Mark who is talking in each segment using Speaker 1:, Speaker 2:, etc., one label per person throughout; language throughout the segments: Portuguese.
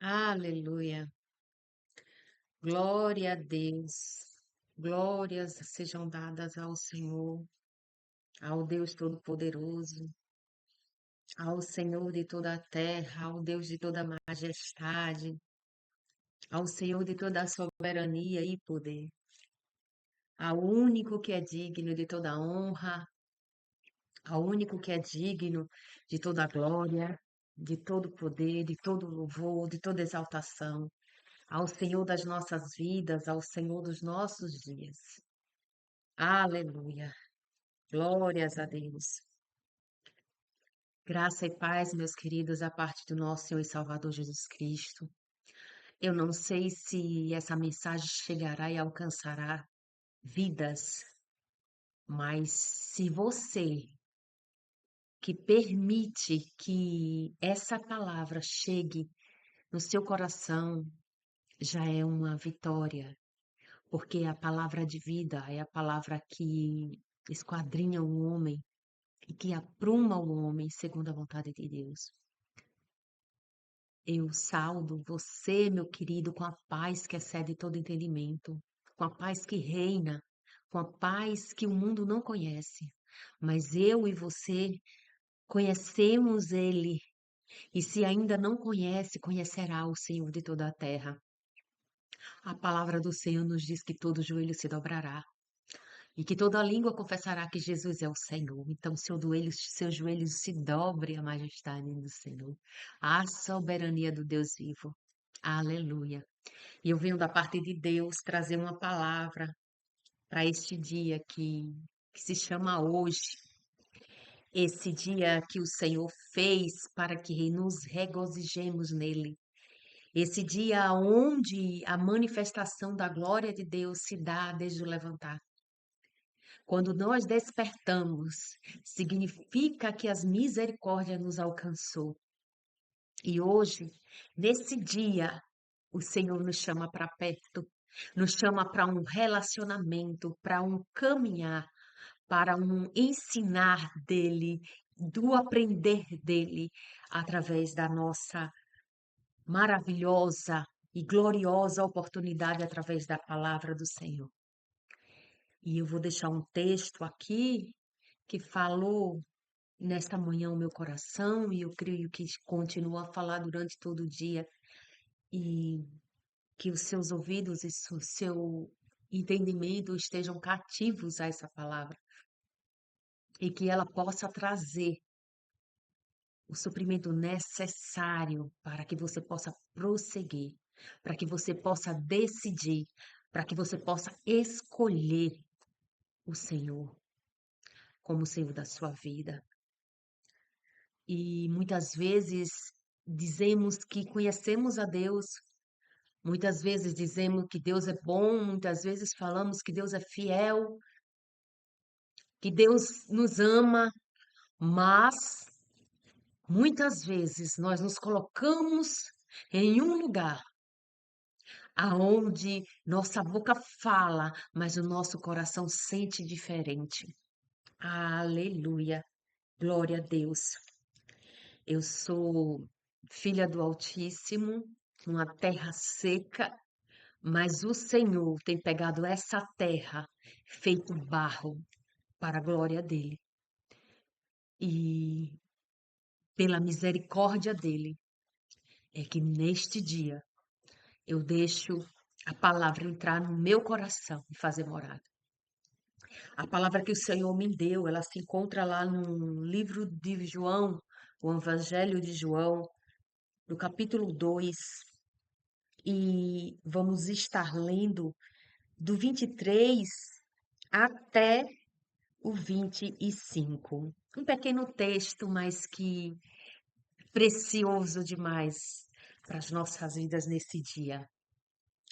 Speaker 1: Aleluia. Glória a Deus. Glórias sejam dadas ao Senhor, ao Deus Todo-Poderoso, ao Senhor de toda a terra, ao Deus de toda a majestade, ao Senhor de toda a soberania e poder, ao único que é digno de toda honra, ao único que é digno de toda glória, de todo poder, de todo louvor, de toda exaltação, ao Senhor das nossas vidas, ao Senhor dos nossos dias. Aleluia. Glórias a Deus. Graça e paz, meus queridos, a parte do nosso Senhor e Salvador Jesus Cristo. Eu não sei se essa mensagem chegará e alcançará vidas, mas se você que permite que essa palavra chegue no seu coração, já é uma vitória, porque a palavra de vida é a palavra que esquadrinha o homem e que apruma o homem segundo a vontade de Deus. Eu saldo você, meu querido, com a paz que excede todo entendimento, com a paz que reina, com a paz que o mundo não conhece. Mas eu e você conhecemos Ele, e se ainda não conhece, conhecerá o Senhor de toda a terra. A palavra do Senhor nos diz que todo joelho se dobrará e que toda língua confessará que Jesus é o Senhor. Então, seu joelho se dobre à majestade do Senhor, à soberania do Deus vivo. Aleluia. E eu venho da parte de Deus trazer uma palavra para este dia que se chama hoje. Esse dia que o Senhor fez para que nos regozijemos nele. Esse dia onde a manifestação da glória de Deus se dá desde o levantar. Quando nós despertamos, significa que as misericórdias nos alcançou. E hoje, nesse dia, o Senhor nos chama para perto, nos chama para um relacionamento, para um caminhar, para um ensinar dele, do aprender dele, através da nossa maravilhosa e gloriosa oportunidade através da palavra do Senhor. E eu vou deixar um texto aqui que falou nesta manhã o meu coração e eu creio que continua a falar durante todo o dia e que os seus ouvidos e o seu entendimento estejam cativos a essa palavra e que ela possa trazer o suprimento necessário para que você possa prosseguir, para que você possa decidir, para que você possa escolher o Senhor como o Senhor da sua vida. E muitas vezes dizemos que conhecemos a Deus, muitas vezes dizemos que Deus é bom, muitas vezes falamos que Deus é fiel, que Deus nos ama, mas muitas vezes nós nos colocamos em um lugar aonde nossa boca fala, mas o nosso coração sente diferente. Aleluia. Glória a Deus. Eu sou filha do Altíssimo, numa terra seca, mas o Senhor tem pegado essa terra, feito barro, para a glória dele. E pela misericórdia dele, é que neste dia eu deixo a palavra entrar no meu coração e fazer morada. A palavra que o Senhor me deu, ela se encontra lá no livro de João, o Evangelho de João, no capítulo 2, e vamos estar lendo do 23 até o 25. Um pequeno texto, mas que precioso demais para as nossas vidas nesse dia.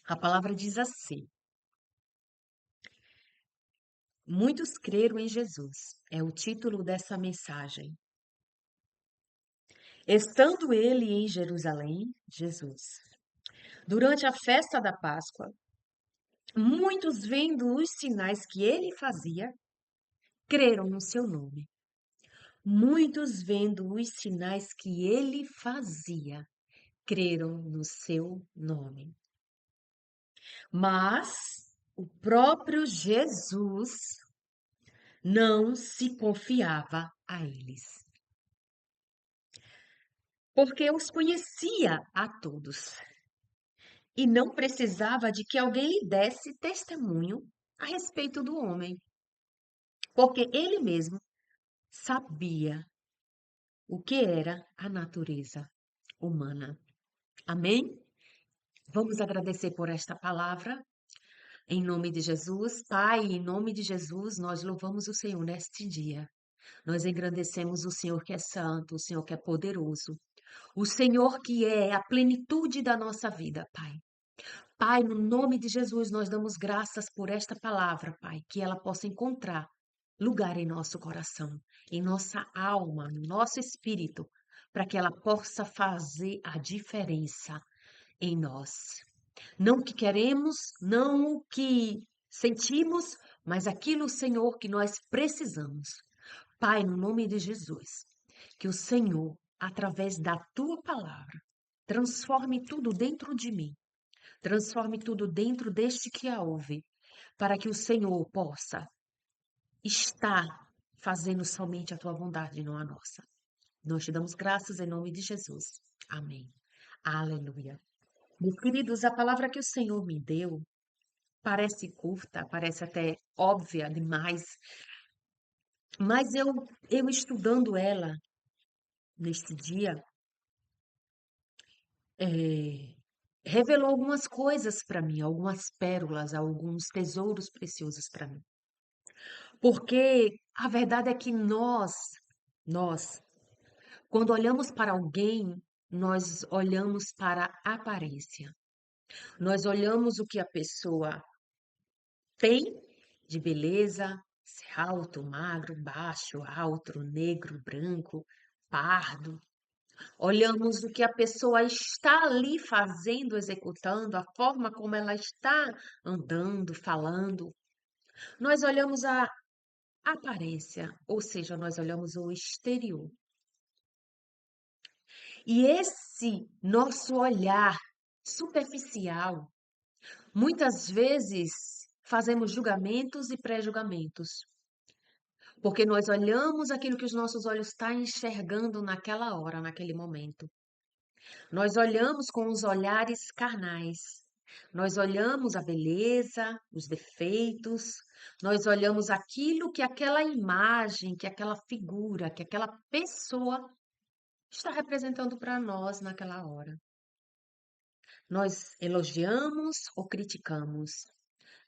Speaker 1: A palavra diz assim: muitos creram em Jesus. É o título dessa mensagem. Estando ele em Jerusalém, Jesus, durante a festa da Páscoa, muitos vendo os sinais que ele fazia, creram no seu nome. Muitos vendo os sinais que ele fazia, creram no seu nome. Mas o próprio Jesus não se confiava a eles, porque os conhecia a todos e não precisava de que alguém lhe desse testemunho a respeito do homem, porque ele mesmo sabia o que era a natureza humana. Amém? Vamos agradecer por esta palavra. Em nome de Jesus, Pai, em nome de Jesus, nós louvamos o Senhor neste dia. Nós engrandecemos o Senhor que é santo, o Senhor que é poderoso, o Senhor que é a plenitude da nossa vida, Pai. Pai, no nome de Jesus, nós damos graças por esta palavra, Pai, que ela possa encontrar lugar em nosso coração, em nossa alma, no nosso espírito, para que ela possa fazer a diferença em nós. Não o que queremos, não o que sentimos, mas aquilo, Senhor, que nós precisamos. Pai, no nome de Jesus, que o Senhor, através da tua palavra, transforme tudo dentro de mim, transforme tudo dentro deste que a ouve, para que o Senhor possa estar fazendo somente a tua vontade, não a nossa. Nós te damos graças em nome de Jesus. Amém. Aleluia. Meus queridos, a palavra que o Senhor me deu parece curta, parece até óbvia demais, mas eu estudando ela neste dia, revelou algumas coisas para mim, algumas pérolas, alguns tesouros preciosos para mim. Porque a verdade é que nós, quando olhamos para alguém, nós olhamos para a aparência. Nós olhamos o que a pessoa tem de beleza, se é alto, magro, baixo, alto, negro, branco, pardo. Olhamos o que a pessoa está ali fazendo, executando, a forma como ela está andando, falando. Nós olhamos a aparência, ou seja, nós olhamos o exterior. E esse nosso olhar superficial, muitas vezes fazemos julgamentos e pré-julgamentos, porque nós olhamos aquilo que os nossos olhos estão enxergando naquela hora, naquele momento. Nós olhamos com os olhares carnais. Nós olhamos a beleza, os defeitos, nós olhamos aquilo que aquela imagem, que aquela figura, que aquela pessoa está representando para nós naquela hora. Nós elogiamos ou criticamos,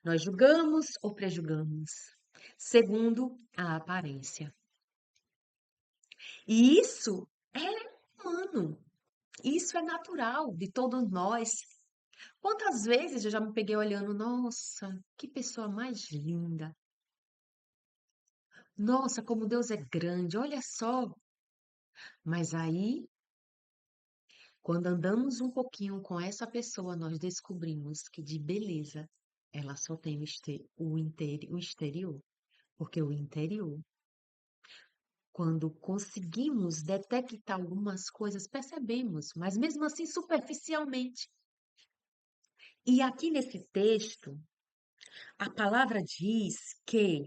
Speaker 1: nós julgamos ou prejulgamos, segundo a aparência. E isso é humano, isso é natural de todos nós. Quantas vezes eu já me peguei olhando, nossa, que pessoa mais linda. Nossa, como Deus é grande, olha só. Mas aí, quando andamos um pouquinho com essa pessoa, nós descobrimos que de beleza ela só tem o exterior. Porque o interior, quando conseguimos detectar algumas coisas, percebemos, mas mesmo assim superficialmente. E aqui nesse texto, a palavra diz que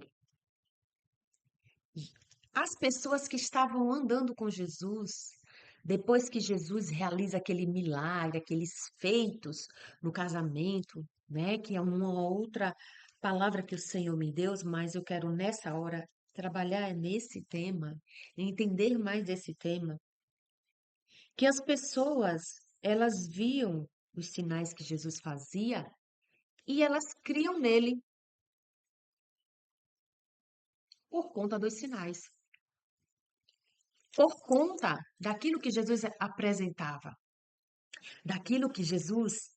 Speaker 1: as pessoas que estavam andando com Jesus, depois que Jesus realiza aquele milagre, aqueles feitos no casamento, né, que é uma outra palavra que o Senhor me deu, mas eu quero nessa hora trabalhar nesse tema, entender mais desse tema, que as pessoas, elas viam os sinais que Jesus fazia e elas criam nele por conta dos sinais, por conta daquilo que Jesus apresentava, daquilo que Jesus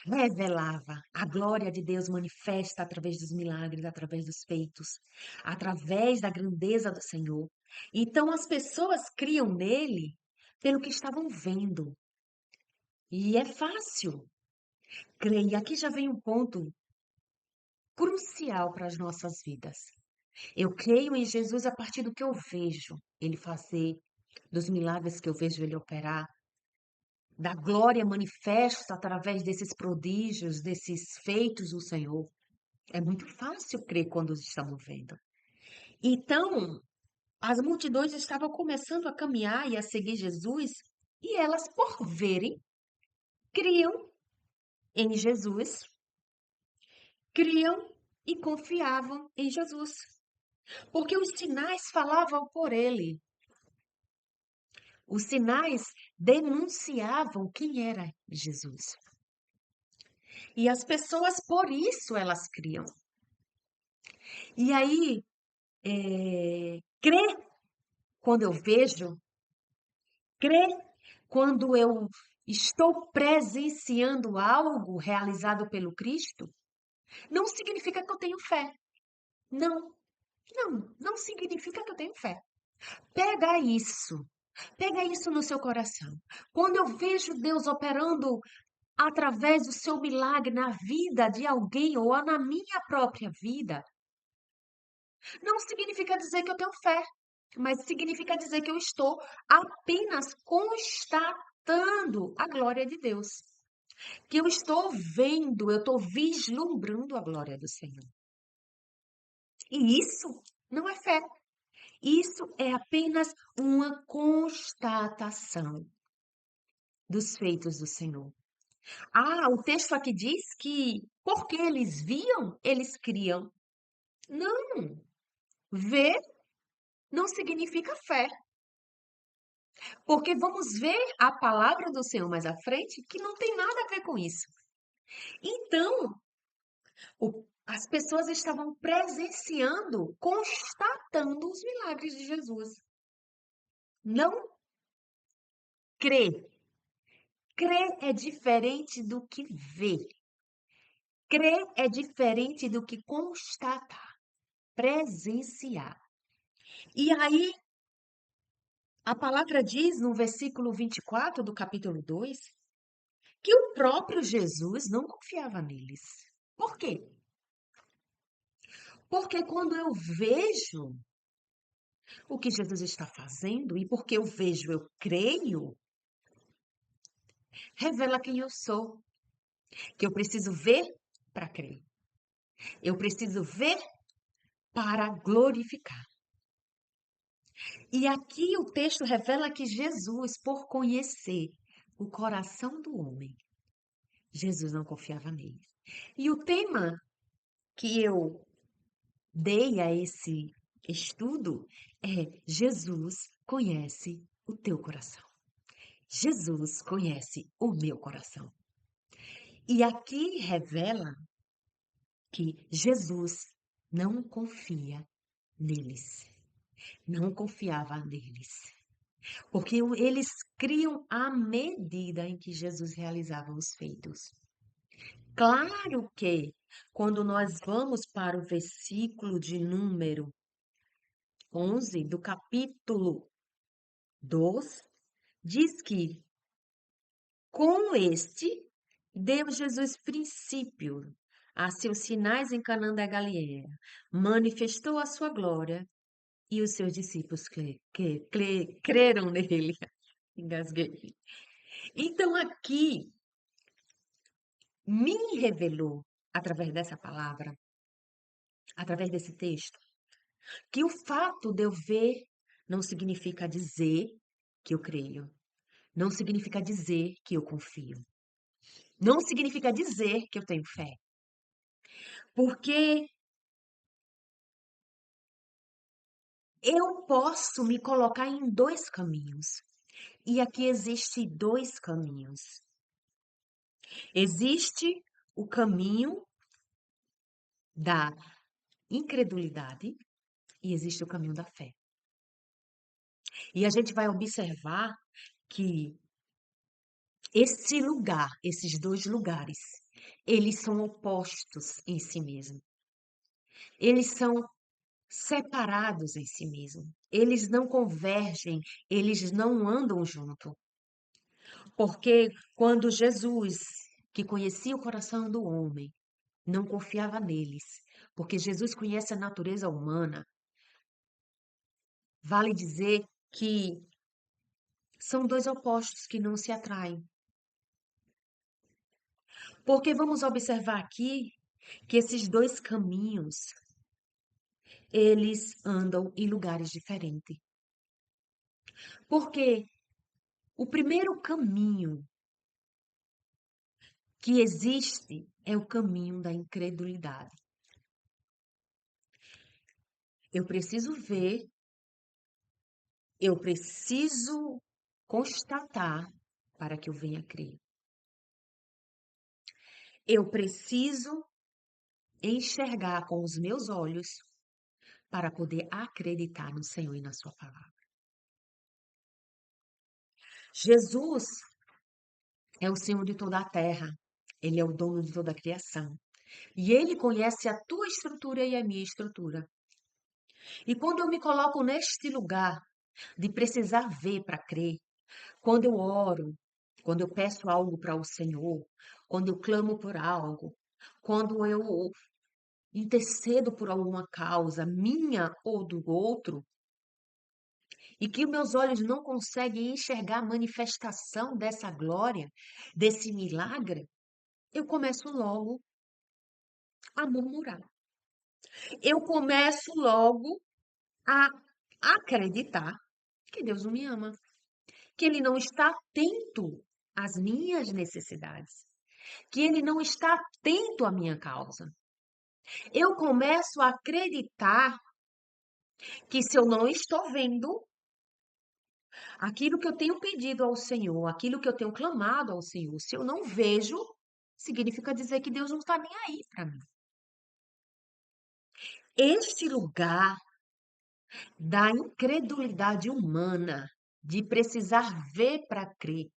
Speaker 1: revelava. A glória de Deus manifesta através dos milagres, através dos feitos, através da grandeza do Senhor. Então as pessoas criam nele pelo que estavam vendo. E é fácil crer. E aqui já vem um ponto crucial para as nossas vidas. Eu creio em Jesus a partir do que eu vejo ele fazer, dos milagres que eu vejo ele operar. da glória manifesta através desses prodígios, desses feitos do Senhor. É muito fácil crer quando estamos vendo. Então, as multidões estavam começando a caminhar e a seguir Jesus, e elas, por verem, criam em Jesus, criam e confiavam em Jesus, porque os sinais falavam por ele. Os sinais denunciavam quem era Jesus. E as pessoas, por isso, elas criam. E aí, crer quando eu vejo, crer quando eu estou presenciando algo realizado pelo Cristo, não significa que eu tenho fé. Não, não significa que eu tenho fé. Pega isso. Pega isso no seu coração. Quando eu vejo Deus operando através do seu milagre na vida de alguém ou na minha própria vida, não significa dizer que eu tenho fé, mas significa dizer que eu estou apenas constatando a glória de Deus. Que eu estou vendo, eu estou vislumbrando a glória do Senhor. E isso não é fé. Isso é apenas uma constatação dos feitos do Senhor. Ah, o texto aqui diz que porque eles viam, eles criam. Não, ver não significa fé. Porque vamos ver a palavra do Senhor mais à frente que não tem nada a ver com isso. Então, as pessoas estavam presenciando, constatando os milagres de Jesus. Não crer. Crer é diferente do que ver. Crer é diferente do que constatar, presenciar. E aí, a palavra diz no versículo 24 do capítulo 2 que o próprio Jesus não confiava neles. Por quê? Porque quando eu vejo o que Jesus está fazendo e porque eu vejo, eu creio, revela quem eu sou, que eu preciso ver para crer. Eu preciso ver para glorificar. E aqui o texto revela que Jesus, por conhecer o coração do homem, Jesus não confiava nele. E o tema que eu dei a esse estudo é: Jesus conhece o teu coração. Jesus conhece o meu coração. E aqui revela que Jesus não confia neles. Não confiava neles. Porque eles criam à medida em que Jesus realizava os feitos. Claro que, quando nós vamos para o versículo de número 11 do capítulo 2, diz que com este deu Jesus princípio a seus sinais em Canaã da Galileia, manifestou a sua glória e os seus discípulos creram nele. Engasguei. Então aqui me revelou, através dessa palavra, através desse texto, que o fato de eu ver não significa dizer que eu creio, não significa dizer que eu confio, não significa dizer que eu tenho fé, porque eu posso me colocar em dois caminhos. E aqui existe dois caminhos. Existe o caminho da incredulidade e existe o caminho da fé. E a gente vai observar que esse lugar, esses dois lugares, eles são opostos em si mesmo. Eles são separados em si mesmo. Eles não convergem, eles não andam junto. Porque quando Jesus, que conhecia o coração do homem, não confiava neles, porque Jesus conhece a natureza humana, vale dizer que são dois opostos que não se atraem. Porque vamos observar aqui que esses dois caminhos, eles andam em lugares diferentes. Porque o primeiro caminho que existe é o caminho da incredulidade. Eu preciso ver, eu preciso constatar para que eu venha crer. Eu preciso enxergar com os meus olhos para poder acreditar no Senhor e na sua palavra. Jesus é o Senhor de toda a terra. Ele é o dono de toda a criação. E ele conhece a tua estrutura e a minha estrutura. E quando eu me coloco neste lugar de precisar ver para crer, quando eu oro, quando eu peço algo para o Senhor, quando eu clamo por algo, quando eu intercedo por alguma causa minha ou do outro, e que meus olhos não conseguem enxergar a manifestação dessa glória, desse milagre, eu começo logo a murmurar. Eu começo logo a acreditar que Deus não me ama, que Ele não está atento às minhas necessidades, que Ele não está atento à minha causa. Eu começo a acreditar que se eu não estou vendo aquilo que eu tenho pedido ao Senhor, aquilo que eu tenho clamado ao Senhor, se eu não vejo, significa dizer que Deus não está nem aí para mim. Este lugar da incredulidade humana, de precisar ver para crer,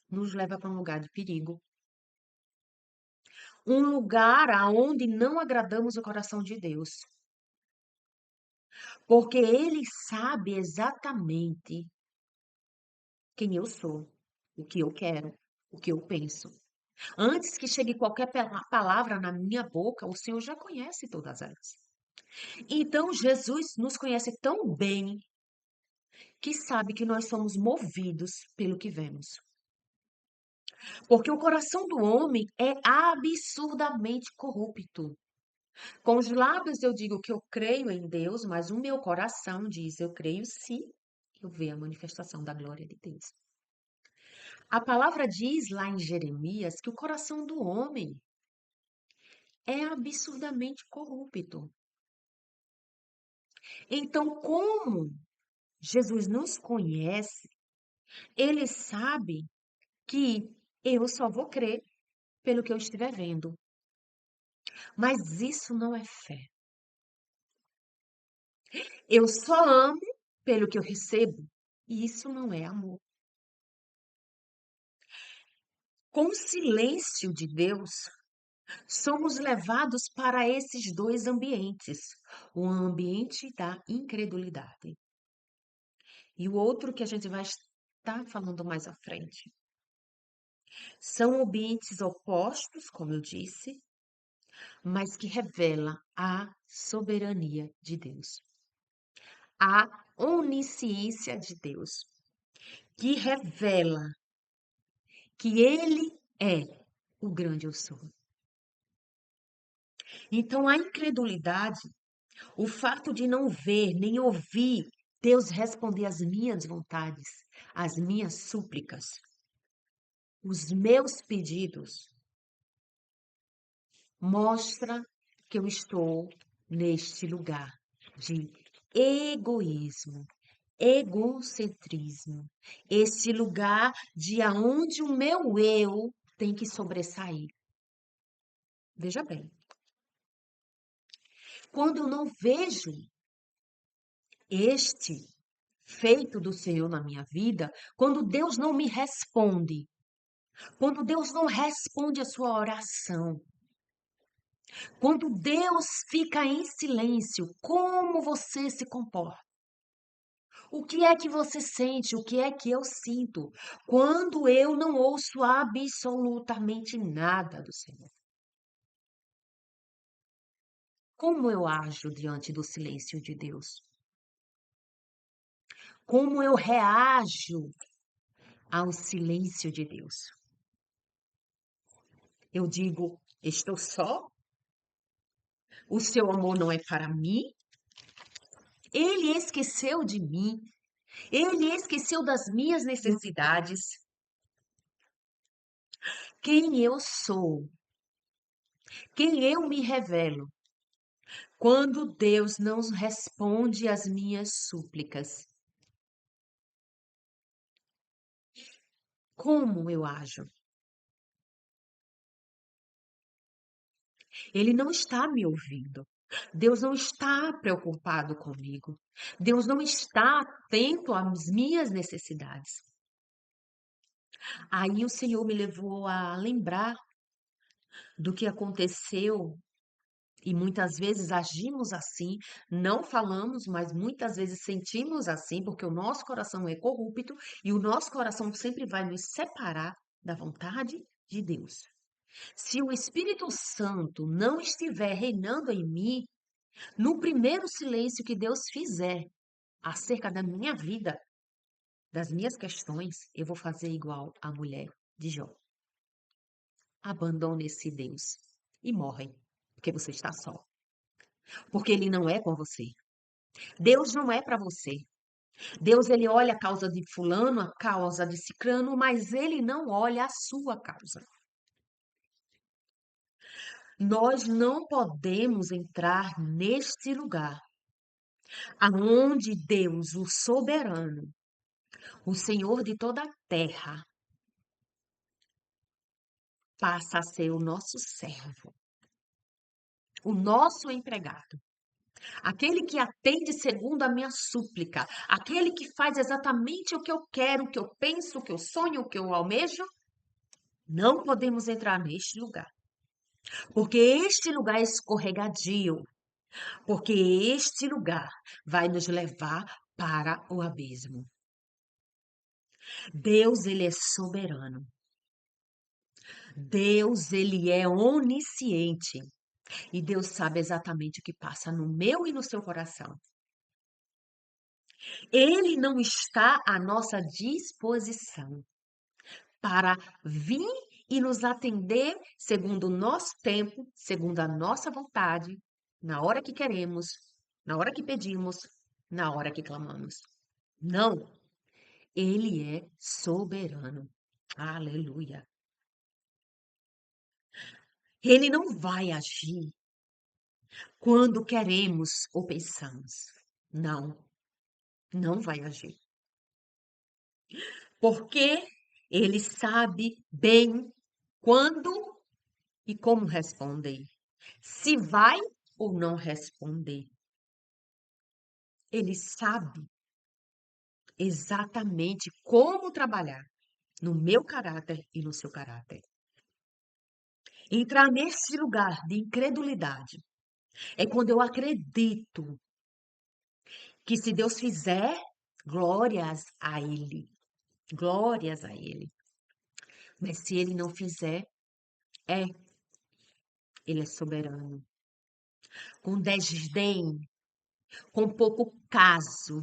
Speaker 1: nos leva para um lugar de perigo. Um lugar aonde não agradamos o coração de Deus. Porque Ele sabe exatamente quem eu sou, o que eu quero, o que eu penso. Antes que chegue qualquer palavra na minha boca, o Senhor já conhece todas elas. Então, Jesus nos conhece tão bem que sabe que nós somos movidos pelo que vemos. Porque o coração do homem é absurdamente corrupto. Com os lábios eu digo que eu creio em Deus, mas o meu coração diz eu creio se eu ver a manifestação da glória de Deus. A palavra diz lá em Jeremias que o coração do homem é absurdamente corrupto. Então, como Jesus nos conhece, ele sabe que eu só vou crer pelo que eu estiver vendo. Mas isso não é fé. Eu só amo pelo que eu recebo. E isso não é amor. Com o silêncio de Deus, somos levados para esses dois ambientes: o ambiente da incredulidade e o outro que a gente vai estar falando mais à frente. São ambientes opostos, como eu disse, mas que revela a soberania de Deus, a onisciência de Deus, que revela que Ele é o grande eu sou. Então, a incredulidade, o fato de não ver nem ouvir Deus responder às minhas vontades, às minhas súplicas, os meus pedidos, mostra que eu estou neste lugar de egoísmo, egocentrismo, esse lugar de aonde o meu eu tem que sobressair. Veja bem, quando eu não vejo este feito do Senhor na minha vida, quando Deus não me responde, quando Deus não responde a sua oração, quando Deus fica em silêncio, como você se comporta? O que é que você sente? O que é que eu sinto quando eu não ouço absolutamente nada do Senhor? Como eu ajo diante do silêncio de Deus? Como eu reajo ao silêncio de Deus? Eu digo: estou só? O seu amor não é para mim? Ele esqueceu de mim. Ele esqueceu das minhas necessidades. Quem eu sou, quem eu me revelo, quando Deus não responde às minhas súplicas. Como eu ajo? Ele não está me ouvindo. Deus não está preocupado comigo. Deus não está atento às minhas necessidades. Aí o Senhor me levou a lembrar do que aconteceu e muitas vezes agimos assim, não falamos, mas muitas vezes sentimos assim, porque o nosso coração é corrupto e o nosso coração sempre vai nos separar da vontade de Deus. Se o Espírito Santo não estiver reinando em mim, no primeiro silêncio que Deus fizer acerca da minha vida, das minhas questões, eu vou fazer igual a mulher de Jó. Abandone esse Deus e morre, porque você está só. Porque ele não é com você. Deus não é para você. Deus ele olha a causa de fulano, a causa de cicrano, mas ele não olha a sua causa. Nós não podemos entrar neste lugar aonde Deus, o soberano, o Senhor de toda a terra, passa a ser o nosso servo, o nosso empregado. Aquele que atende segundo a minha súplica, aquele que faz exatamente o que eu quero, o que eu penso, o que eu sonho, o que eu almejo, não podemos entrar neste lugar. Porque este lugar é escorregadio, porque este lugar vai nos levar para o abismo. Deus, ele é soberano. Deus, ele é onisciente. E Deus sabe exatamente o que passa no meu e no seu coração. Ele não está à nossa disposição para vir e nos atender segundo o nosso tempo, segundo a nossa vontade, na hora que queremos, na hora que pedimos, na hora que clamamos. Não, ele é soberano. Aleluia. Ele não vai agir quando queremos ou pensamos. Não, não vai agir. Porque ele sabe bem quando e como responder. Se vai ou não responder. Ele sabe exatamente como trabalhar no meu caráter e no seu caráter. Entrar nesse lugar de incredulidade é quando eu acredito que se Deus fizer, glórias a Ele. Glórias a Ele. Mas se Ele não fizer, é, Ele é soberano. Com desdém, com pouco caso,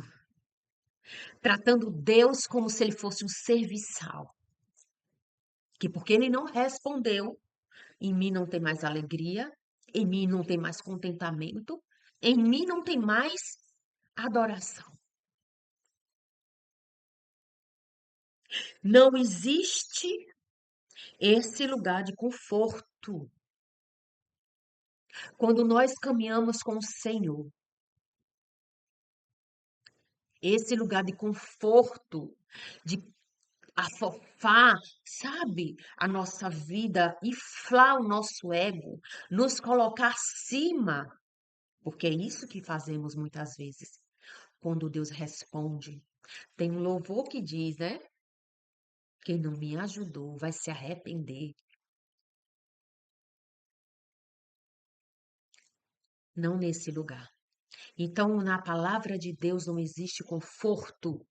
Speaker 1: tratando Deus como se Ele fosse um serviçal. Que porque Ele não respondeu, em mim não tem mais alegria, em mim não tem mais contentamento, em mim não tem mais adoração. Não existe esse lugar de conforto. Quando nós caminhamos com o Senhor, esse lugar de conforto, de afofar, sabe, a nossa vida, inflar o nosso ego, nos colocar acima, porque é isso que fazemos muitas vezes. Quando Deus responde, tem um louvor que diz, né? Quem não me ajudou vai se arrepender. Não nesse lugar. Então, na palavra de Deus não existe conforto.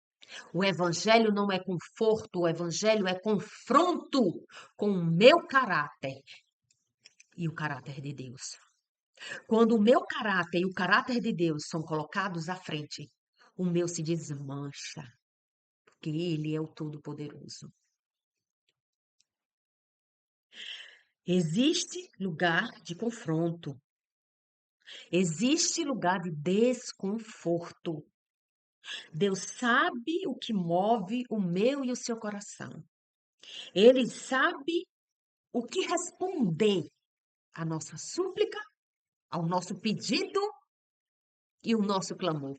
Speaker 1: O evangelho não é conforto, o evangelho é confronto com o meu caráter e o caráter de Deus. Quando o meu caráter e o caráter de Deus são colocados à frente, o meu se desmancha, porque Ele é o Todo-Poderoso. Existe lugar de confronto, existe lugar de desconforto. Deus sabe o que move o meu e o seu coração. Ele sabe o que responder à nossa súplica, ao nosso pedido e o nosso clamor.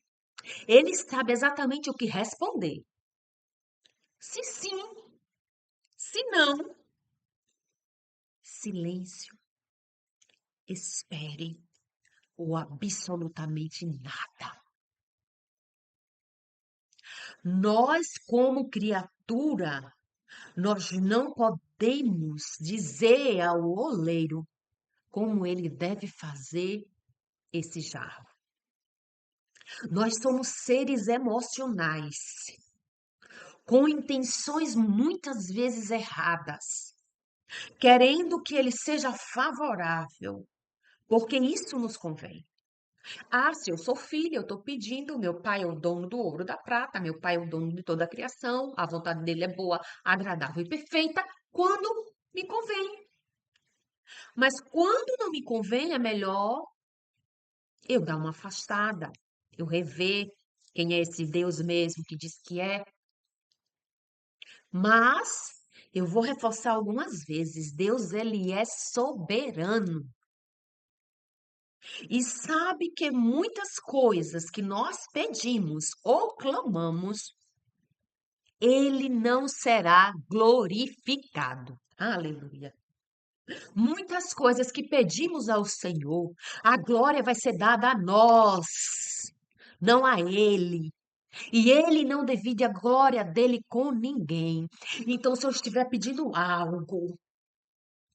Speaker 1: Ele sabe exatamente o que responder. Se sim, se não, silêncio, espere ou absolutamente nada. Nós, como criatura, nós não podemos dizer ao oleiro como ele deve fazer esse jarro. Nós somos seres emocionais, com intenções muitas vezes erradas, querendo que ele seja favorável, porque isso nos convém. Ah, se eu sou filha, eu estou pedindo, meu pai é o dono do ouro e da prata, meu pai é o dono de toda a criação, a vontade dele é boa, agradável e perfeita, quando me convém. Mas quando não me convém, é melhor eu dar uma afastada, eu rever quem é esse Deus mesmo que diz que é. Mas eu vou reforçar algumas vezes, Deus ele é soberano. E sabe que muitas coisas que nós pedimos ou clamamos, ele não será glorificado. Aleluia. Muitas coisas que pedimos ao Senhor, a glória vai ser dada a nós, não a ele. E ele não divide a glória dele com ninguém. Então, se eu estiver pedindo algo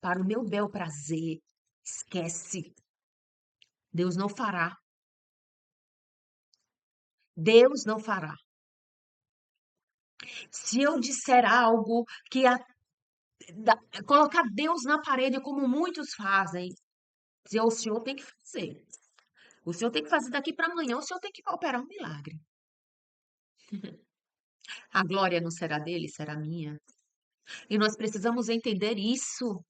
Speaker 1: para o meu bel prazer, esquece. Deus não fará. Deus não fará. Se eu disser algo que da- colocar Deus na parede, como muitos fazem, dizer, o senhor tem que fazer. O senhor tem que fazer daqui para amanhã, o senhor tem que operar um milagre. A glória não será dele, será minha. E nós precisamos entender isso.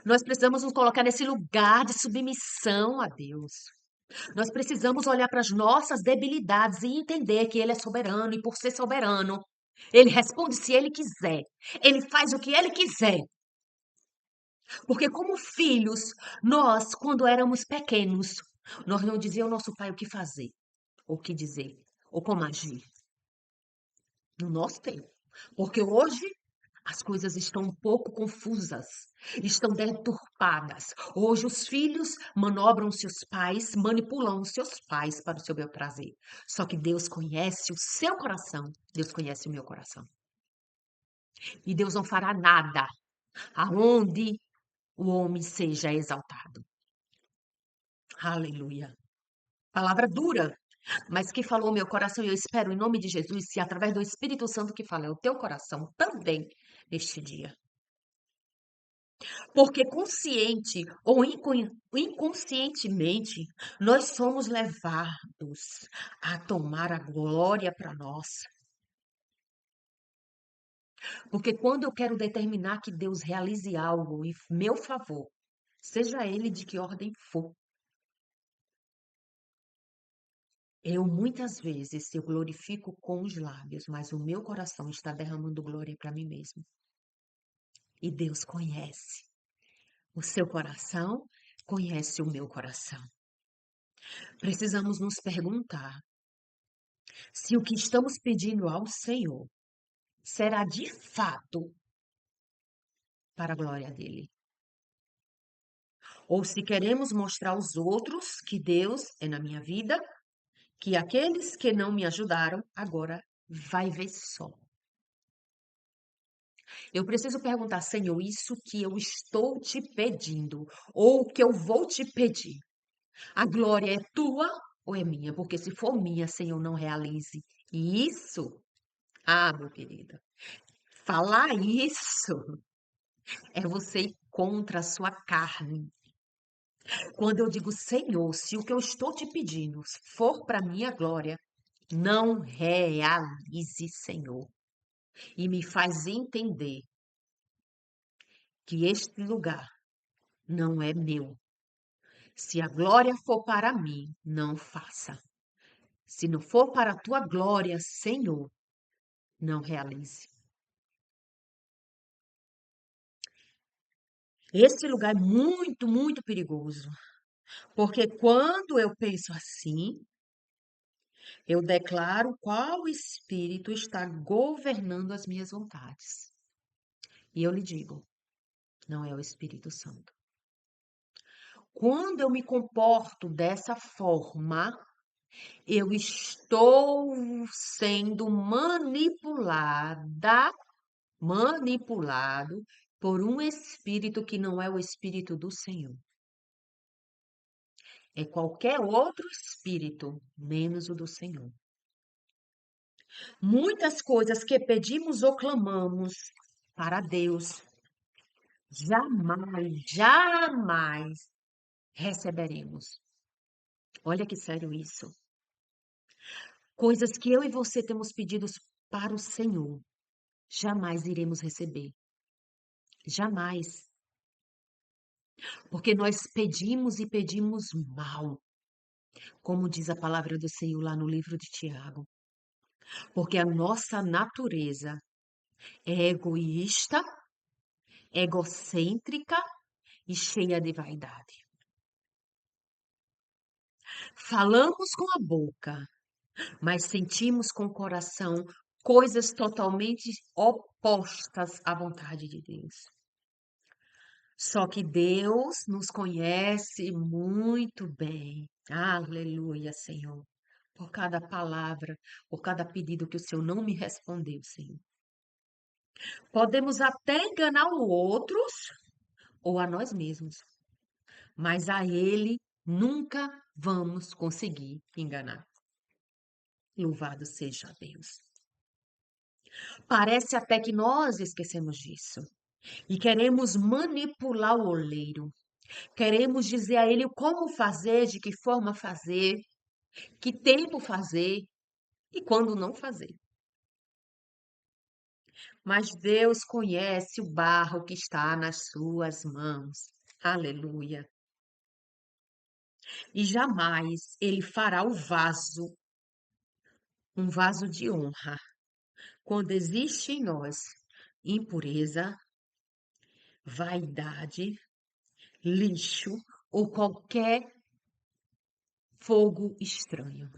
Speaker 1: Nós precisamos nos colocar nesse lugar de submissão a Deus. Nós precisamos olhar para as nossas debilidades e entender que Ele é soberano e, por ser soberano, Ele responde se Ele quiser. Ele faz o que Ele quiser. Porque, como filhos, nós, quando éramos pequenos, nós não dizíamos ao nosso pai o que fazer, ou o que dizer, ou como agir. No nosso tempo. Porque hoje as coisas estão um pouco confusas, estão deturpadas. Hoje os filhos manobram seus pais, manipulam seus pais para o seu bel prazer. Só que Deus conhece o seu coração, Deus conhece o meu coração. E Deus não fará nada aonde o homem seja exaltado. Aleluia. Palavra dura, mas que falou meu coração, e eu espero em nome de Jesus, se através do Espírito Santo que fala é o teu coração também neste dia. Porque consciente ou inconscientemente, nós somos levados a tomar a glória para nós. Porque quando eu quero determinar que Deus realize algo em meu favor, seja ele de que ordem for, eu muitas vezes eu glorifico com os lábios, mas o meu coração está derramando glória para mim mesmo. E Deus conhece o seu coração, conhece o meu coração. Precisamos nos perguntar se o que estamos pedindo ao Senhor será de fato para a glória dele. Ou se queremos mostrar aos outros que Deus é na minha vida, que aqueles que não me ajudaram agora vai ver só. Eu preciso perguntar, Senhor, isso que eu estou te pedindo, ou que eu vou te pedir, a glória é tua ou é minha? Porque se for minha, Senhor, não realize. E isso, meu querido, falar isso é você ir contra a sua carne. Quando eu digo, Senhor, se o que eu estou te pedindo for para minha glória, não realize, Senhor. E me faz entender que este lugar não é meu. Se a glória for para mim, não faça. Se não for para a tua glória, Senhor, não realize. Esse lugar é muito, muito perigoso, porque quando eu penso assim, eu declaro qual espírito está governando as minhas vontades. E eu lhe digo, não é o Espírito Santo. Quando eu me comporto dessa forma, eu estou sendo manipulado por um espírito que não é o espírito do Senhor. É qualquer outro espírito, menos o do Senhor. Muitas coisas que pedimos ou clamamos para Deus, jamais, jamais receberemos. Olha que sério isso. Coisas que eu e você temos pedidos para o Senhor, jamais iremos receber. Jamais. Porque nós pedimos e pedimos mal, como diz a palavra do Senhor lá no livro de Tiago. Porque a nossa natureza é egoísta, egocêntrica e cheia de vaidade. Falamos com a boca, mas sentimos com o coração coisas totalmente opostas à vontade de Deus. Só que Deus nos conhece muito bem. Aleluia, Senhor. Por cada palavra, por cada pedido que o Senhor não me respondeu, Senhor. Podemos até enganar o outros ou a nós mesmos, mas a Ele nunca vamos conseguir enganar. Louvado seja Deus. Parece até que nós esquecemos disso e queremos manipular o oleiro. Queremos dizer a ele como fazer, de que forma fazer, que tempo fazer e quando não fazer. Mas Deus conhece o barro que está nas suas mãos. Aleluia. E jamais ele fará o vaso, um vaso de honra, quando existe em nós impureza, vaidade, lixo ou qualquer fogo estranho.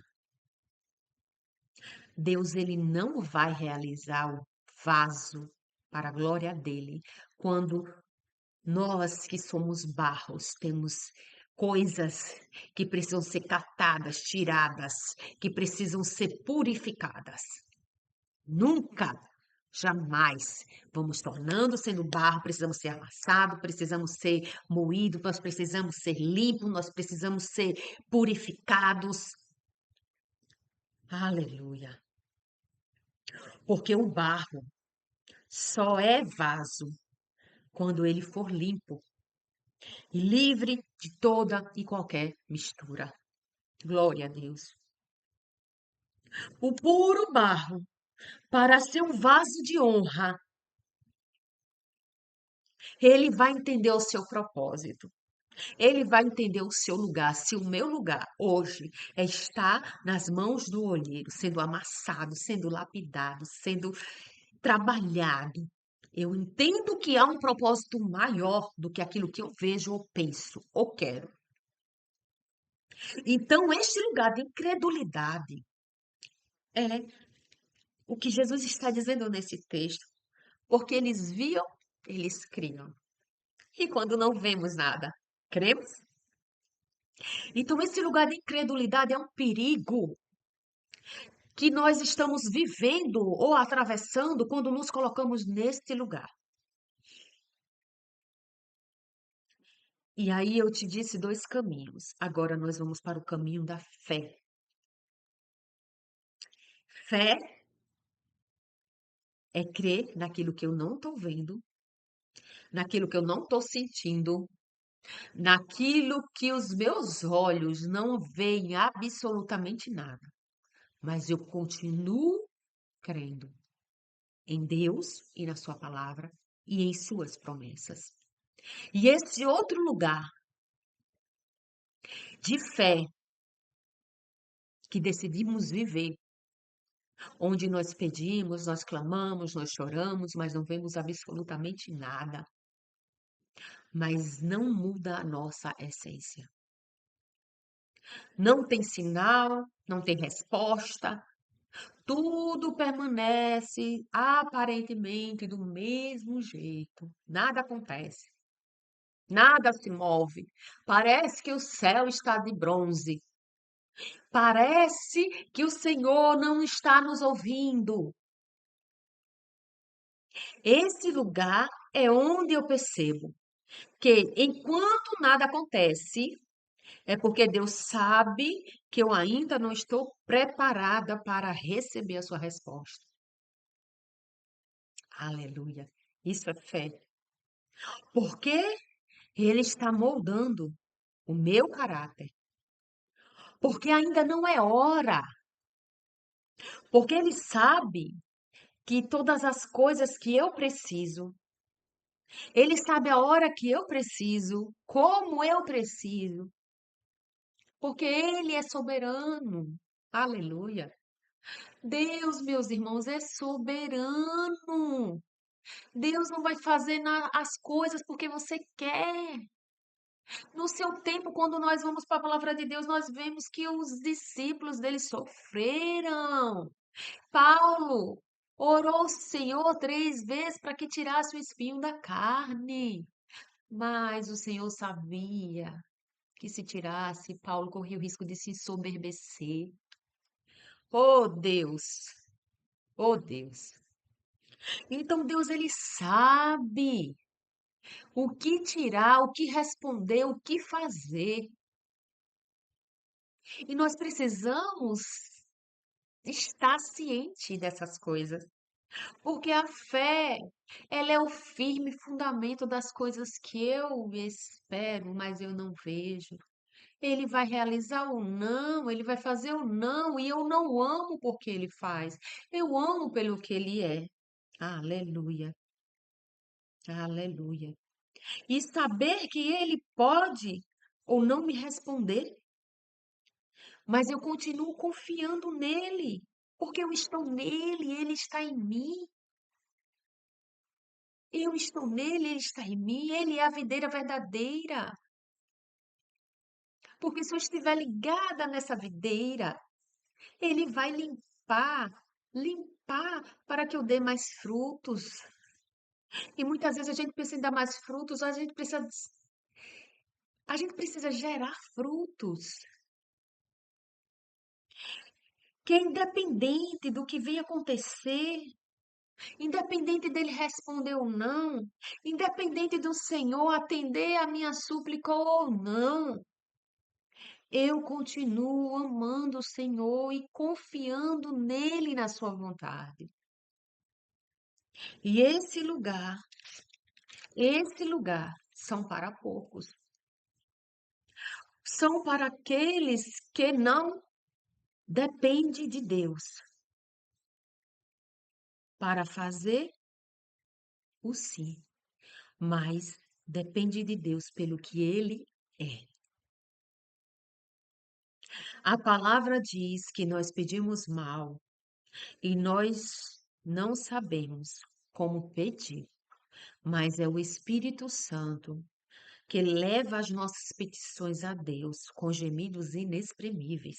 Speaker 1: Deus ele não vai realizar o vaso para a glória dele quando nós que somos barros temos coisas que precisam ser catadas, tiradas, que precisam ser purificadas. Nunca, jamais vamos tornando sendo barro, precisamos ser amassados, precisamos ser moídos, nós precisamos ser limpos, nós precisamos ser purificados. Aleluia. Porque o barro só é vaso quando ele for limpo e livre de toda e qualquer mistura. Glória a Deus. O puro barro, para ser um vaso de honra, ele vai entender o seu propósito. Ele vai entender o seu lugar. Se o meu lugar hoje é estar nas mãos do olheiro, sendo amassado, sendo lapidado, sendo trabalhado, eu entendo que há um propósito maior do que aquilo que eu vejo ou penso ou quero. Então, este lugar de incredulidade é o que Jesus está dizendo nesse texto, porque eles viam, eles criam. E quando não vemos nada, cremos? Então, esse lugar de incredulidade é um perigo que nós estamos vivendo ou atravessando quando nos colocamos neste lugar. E aí eu te disse dois caminhos. Agora nós vamos para o caminho da fé. Fé é crer naquilo que eu não estou vendo, naquilo que eu não estou sentindo, naquilo que os meus olhos não veem absolutamente nada. Mas eu continuo crendo em Deus e na Sua palavra e em Suas promessas. E esse outro lugar de fé que decidimos viver, onde nós pedimos, nós clamamos, nós choramos, mas não vemos absolutamente nada, mas não muda a nossa essência. Não tem sinal, não tem resposta, tudo permanece aparentemente do mesmo jeito, nada acontece. Nada se move. Parece que o céu está de bronze. Parece que o Senhor não está nos ouvindo. Esse lugar é onde eu percebo que enquanto nada acontece, é porque Deus sabe que eu ainda não estou preparada para receber a sua resposta. Aleluia. Isso é fé. Porque Ele está moldando o meu caráter. Porque ainda não é hora. Porque Ele sabe que todas as coisas que eu preciso, Ele sabe a hora que eu preciso, como eu preciso, porque Ele é soberano. Aleluia. Deus, meus irmãos, é soberano. Deus não vai fazer as coisas porque você quer. No seu tempo, quando nós vamos para a palavra de Deus, nós vemos que os discípulos dele sofreram. Paulo orou ao Senhor 3 vezes para que tirasse o espinho da carne. Mas o Senhor sabia que se tirasse, Paulo corria o risco de se ensoberbecer. Oh Deus, oh Deus. Então Deus ele sabe o que tirar, o que responder, o que fazer. E nós precisamos estar ciente dessas coisas. Porque a fé, ela é o firme fundamento das coisas que eu espero, mas eu não vejo. Ele vai realizar ou não, ele vai fazer ou não, e eu não amo porque ele faz. Eu amo pelo que ele é. Aleluia, aleluia. E saber que ele pode ou não me responder, mas eu continuo confiando nele, porque eu estou nele, ele está em mim. Eu estou nele, ele está em mim, ele é a videira verdadeira. Porque se eu estiver ligada nessa videira, ele vai limpar para que eu dê mais frutos. E muitas vezes a gente precisa dar mais frutos, a gente precisa gerar frutos. Que é independente do que venha acontecer, independente dele responder ou não, independente do Senhor atender a minha súplica ou não, eu continuo amando o Senhor e confiando nele na sua vontade. E esse lugar são para poucos. São para aqueles que não dependem de Deus para fazer o sim, mas depende de Deus pelo que ele é. A palavra diz que nós pedimos mal e nós não sabemos como pedir, mas é o Espírito Santo que leva as nossas petições a Deus com gemidos inexprimíveis,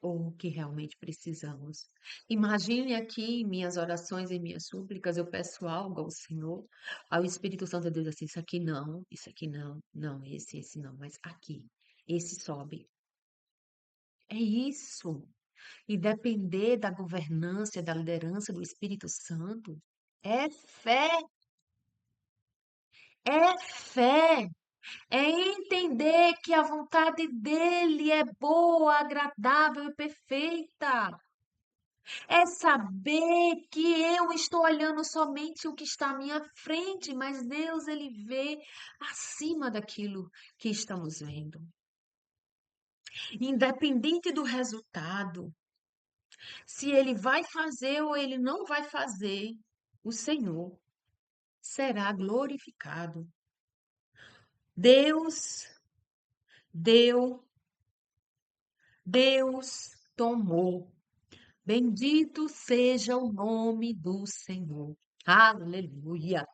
Speaker 1: ou o que realmente precisamos. Imagine aqui em minhas orações e minhas súplicas, eu peço algo ao Senhor, ao Espírito Santo de Deus assim, isso aqui não, não, esse não, mas aqui, esse sobe. É isso. E depender da governança, da liderança do Espírito Santo é fé, é fé. É entender que a vontade dele é boa, agradável e perfeita. É saber que eu estou olhando somente o que está à minha frente, mas Deus ele vê acima daquilo que estamos vendo. Independente do resultado, se ele vai fazer ou ele não vai fazer, o Senhor será glorificado. Deus deu, Deus tomou. Bendito seja o nome do Senhor. Aleluia.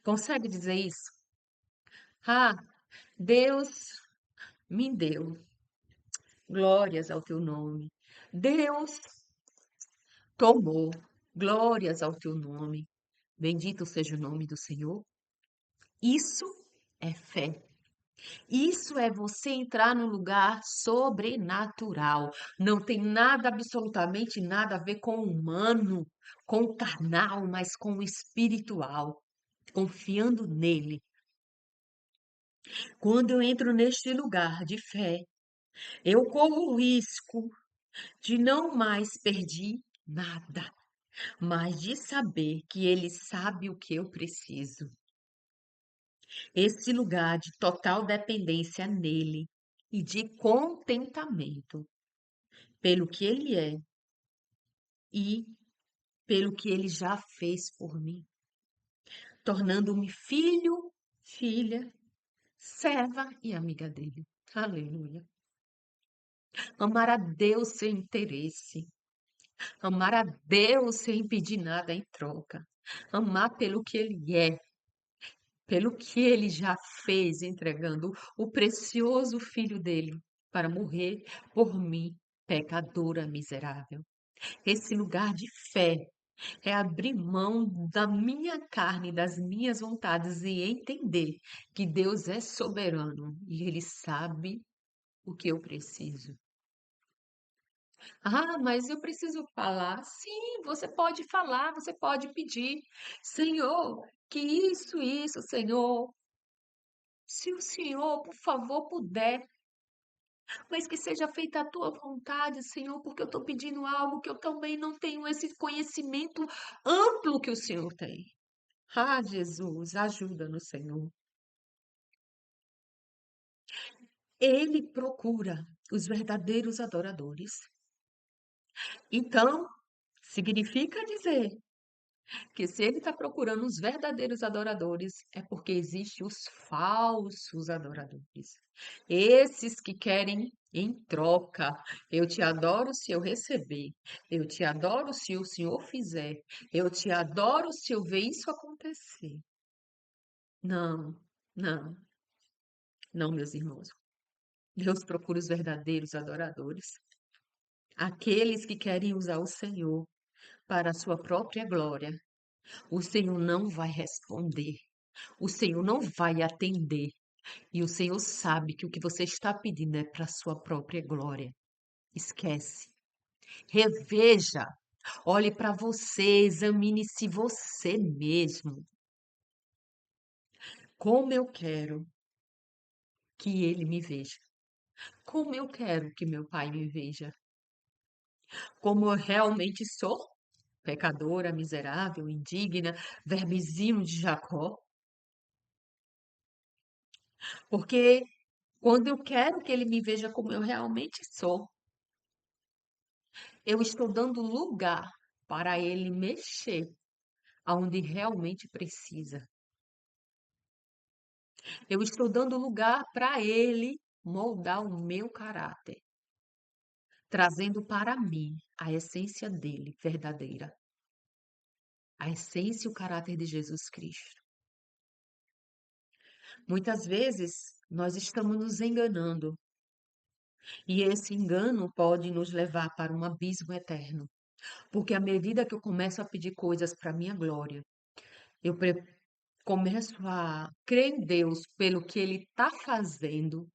Speaker 1: Consegue dizer isso? Ah, Deus me deu. Glórias ao teu nome. Deus tomou. Glórias ao teu nome. Bendito seja o nome do Senhor. Isso é fé. Isso é você entrar num lugar sobrenatural. Não tem nada, absolutamente nada a ver com o humano, com o carnal, mas com o espiritual. Confiando nele. Quando eu entro neste lugar de fé, eu corro o risco de não mais perder nada, mas de saber que ele sabe o que eu preciso. Esse lugar de total dependência nele e de contentamento pelo que ele é e pelo que ele já fez por mim, tornando-me filho, filha, serva e amiga dele. Aleluia. Amar a Deus sem interesse, amar a Deus sem pedir nada em troca, amar pelo que ele é, pelo que ele já fez, entregando o precioso filho dele para morrer por mim, pecadora miserável. Esse lugar de fé é abrir mão da minha carne, das minhas vontades e entender que Deus é soberano e Ele sabe o que eu preciso. Ah, mas eu preciso falar. Sim, você pode falar, você pode pedir. Senhor, que isso, Senhor. Se o Senhor, por favor, puder, mas que seja feita a tua vontade, Senhor, porque eu estou pedindo algo que eu também não tenho esse conhecimento amplo que o Senhor tem. Ah, Jesus, ajuda-nos, Senhor. Ele procura os verdadeiros adoradores. Então, significa dizer que se ele está procurando os verdadeiros adoradores, é porque existem os falsos adoradores. Esses que querem em troca. Eu te adoro se eu receber. Eu te adoro se o Senhor fizer. Eu te adoro se eu ver isso acontecer. Não, não, não, meus irmãos. Deus procura os verdadeiros adoradores. Aqueles que querem usar o Senhor para a sua própria glória. O Senhor não vai responder. O Senhor não vai atender. E o Senhor sabe que o que você está pedindo é para a sua própria glória. Esquece. Reveja. Olhe para você, examine-se você mesmo. Como eu quero que ele me veja. Como eu quero que meu pai me veja. Como eu realmente sou. Pecadora, miserável, indigna, vermezinho de Jacó. Porque quando eu quero que ele me veja como eu realmente sou, eu estou dando lugar para ele mexer aonde realmente precisa. Eu estou dando lugar para ele moldar o meu caráter, trazendo para mim a essência dele verdadeira, a essência e o caráter de Jesus Cristo. Muitas vezes nós estamos nos enganando e esse engano pode nos levar para um abismo eterno. Porque à medida que eu começo a pedir coisas para minha glória, eu começo a crer em Deus pelo que Ele está fazendo,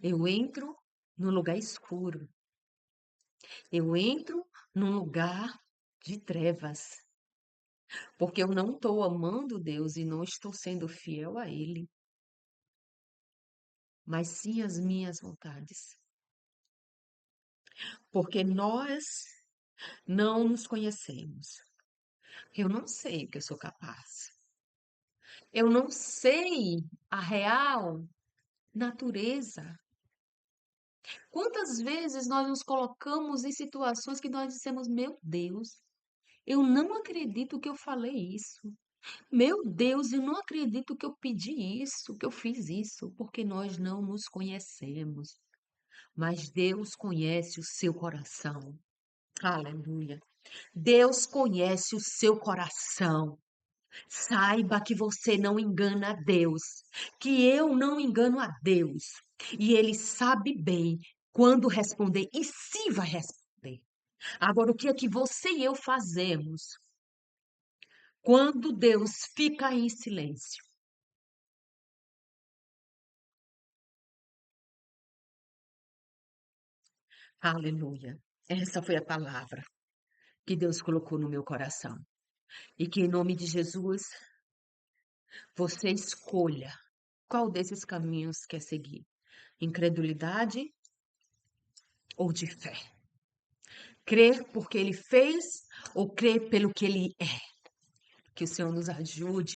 Speaker 1: eu entro num lugar escuro, eu entro num lugar de trevas, porque eu não estou amando Deus e não estou sendo fiel a Ele, mas sim as minhas vontades. Porque nós não nos conhecemos. Eu não sei o que eu sou capaz. Eu não sei a real natureza. Quantas vezes nós nos colocamos em situações que nós dissemos, meu Deus, Eu não acredito que eu falei isso. Meu Deus, eu não acredito que eu pedi isso, que eu fiz isso, porque nós não nos conhecemos. Mas Deus conhece o seu coração. Aleluia. Deus conhece o seu coração. Saiba que você não engana a Deus, que eu não engano a Deus. E Ele sabe bem quando responder e se vai responder. Agora, o que é que você e eu fazemos quando Deus fica em silêncio? Aleluia. Essa foi a palavra que Deus colocou no meu coração. E que em nome de Jesus, você escolha qual desses caminhos quer seguir: incredulidade ou de fé? Crer porque Ele fez ou crer pelo que Ele é? Que o Senhor nos ajude.